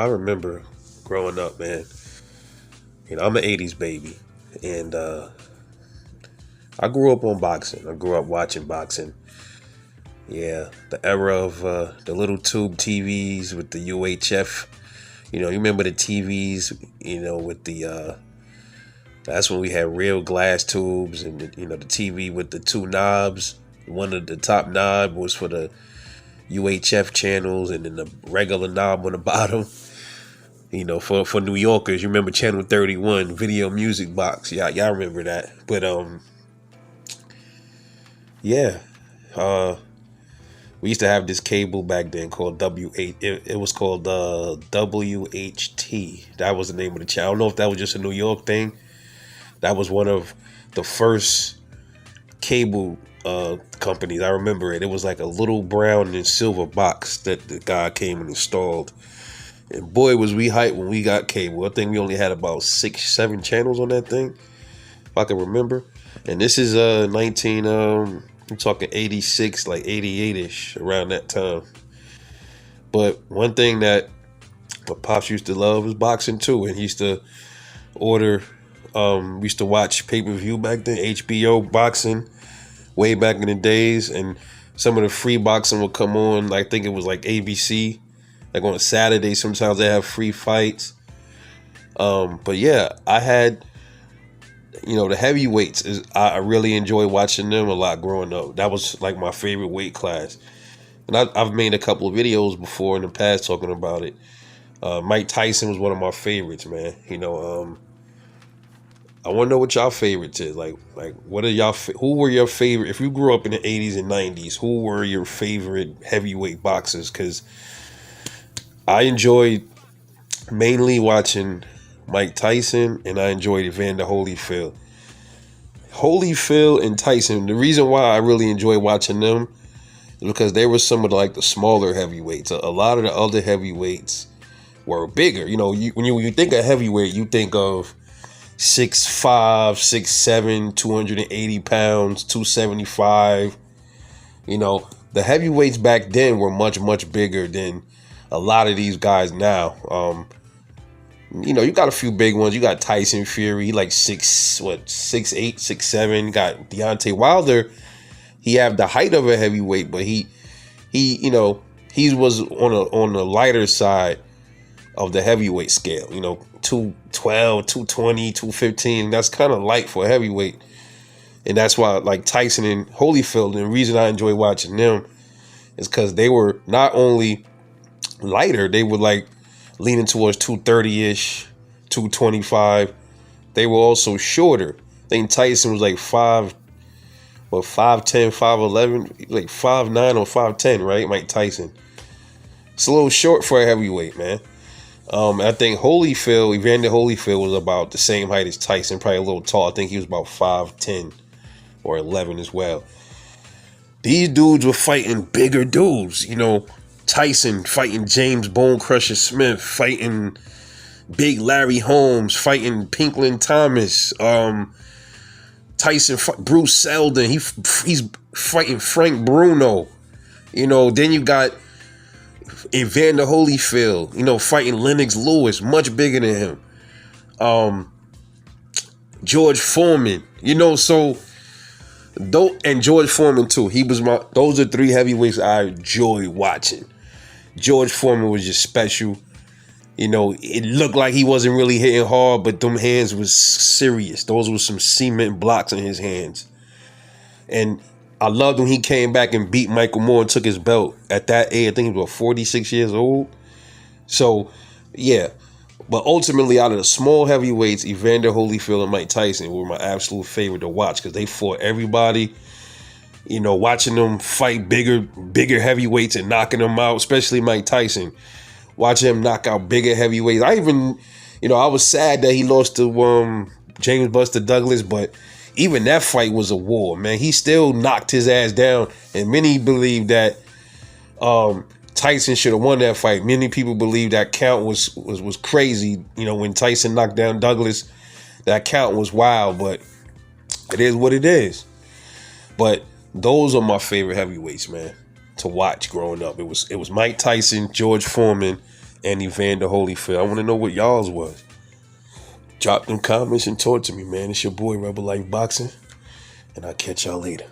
I remember growing up, man. I'm an '80s baby, and I grew up on boxing. I grew up watching boxing. Yeah, the era of the little tube TVs with the UHF. You remember the TVs. With the that's when we had real glass tubes, and the TV with the two knobs. One of the top knob was for the UHF channels, and then the regular knob on the bottom. For New Yorkers, you remember Channel 31, Video Music Box. Yeah, y'all remember that. But yeah, we used to have this cable back then called W8. It was called WHT. That was the name of the channel. I don't know if that was just a New York thing. That was one of the first cable companies. I remember it. It was like a little brown and silver box that the guy came and installed. And boy, was we hyped when we got cable. I think we only had about 6, 7 channels on that thing, if I can remember. And this is I'm talking 86, like 88-ish, around that time. But one thing that my pops used to love was boxing too. And he used to order, we used to watch pay-per-view back then, HBO boxing, way back in the days. And some of the free boxing would come on, I think it was like ABC. Like on a Saturday, sometimes they have free fights. But yeah, I had, the heavyweights. I really enjoy watching them a lot growing up. That was like my favorite weight class. And I've made a couple of videos before in the past talking about it. Mike Tyson was one of my favorites, man. I want to know what y'all favorites is. Like what are y'all? Who were your favorite? If you grew up in the '80s and '90s, who were your favorite heavyweight boxers? Because I enjoyed mainly watching Mike Tyson, and I enjoyed Evander Holyfield. Holyfield and Tyson, the reason why I really enjoy watching them is because they were some of the smaller heavyweights. A lot of the other heavyweights were bigger. When you think of heavyweight, you think of 6'5", 6'7", 280 pounds, 275. The heavyweights back then were much, much bigger than a lot of these guys now. You got a few big ones. You got Tyson Fury, he like 6'8", 6'7". You got Deontay Wilder. He had the height of a heavyweight, but he was on the lighter side of the heavyweight scale. 212, 220, 215. That's kind of light for a heavyweight. And that's why like Tyson and Holyfield, and the reason I enjoy watching them is because they were not only lighter, they were like leaning towards 230-ish, 225. They were also shorter. I think Tyson was like 5'10", 5'11", like 5'9" or 5'10", right? Mike Tyson. It's a little short for a heavyweight, man. I think Evander Holyfield was about the same height as Tyson, probably a little tall. I think he was about 5'10" or 11 as well. These dudes were fighting bigger dudes, Tyson fighting James Bone Crusher Smith, fighting Big Larry Holmes, fighting Pinkland Thomas. Bruce Seldon, he's fighting Frank Bruno. Then you got Evander Holyfield, fighting Lennox Lewis, much bigger than him. George Foreman, and George Foreman too. Those are 3 heavyweights I enjoy watching. George Foreman was just special. It looked like he wasn't really hitting hard, but them hands was serious. Those were some cement blocks in his hands. And I loved when he came back and beat Michael Moore and took his belt at that age. I think he was 46 years old. So, yeah. But ultimately, out of the small heavyweights, Evander Holyfield and Mike Tyson were my absolute favorite to watch because they fought everybody. Watching them fight bigger heavyweights and knocking them out, especially Mike Tyson. Watching him knock out bigger heavyweights. I was sad that he lost to James Buster Douglas, but even that fight was a war, man. He still knocked his ass down, and many believe that Tyson should have won that fight. Many people believe that count was crazy. When Tyson knocked down Douglas, that count was wild, but it is what it is. But those are my favorite heavyweights, man, to watch growing up. It was Mike Tyson, George Foreman, and Evander Holyfield. I want to know what y'all's was. Drop them comments and talk to me, man. It's your boy Rebel Life Boxing, and I'll catch y'all later.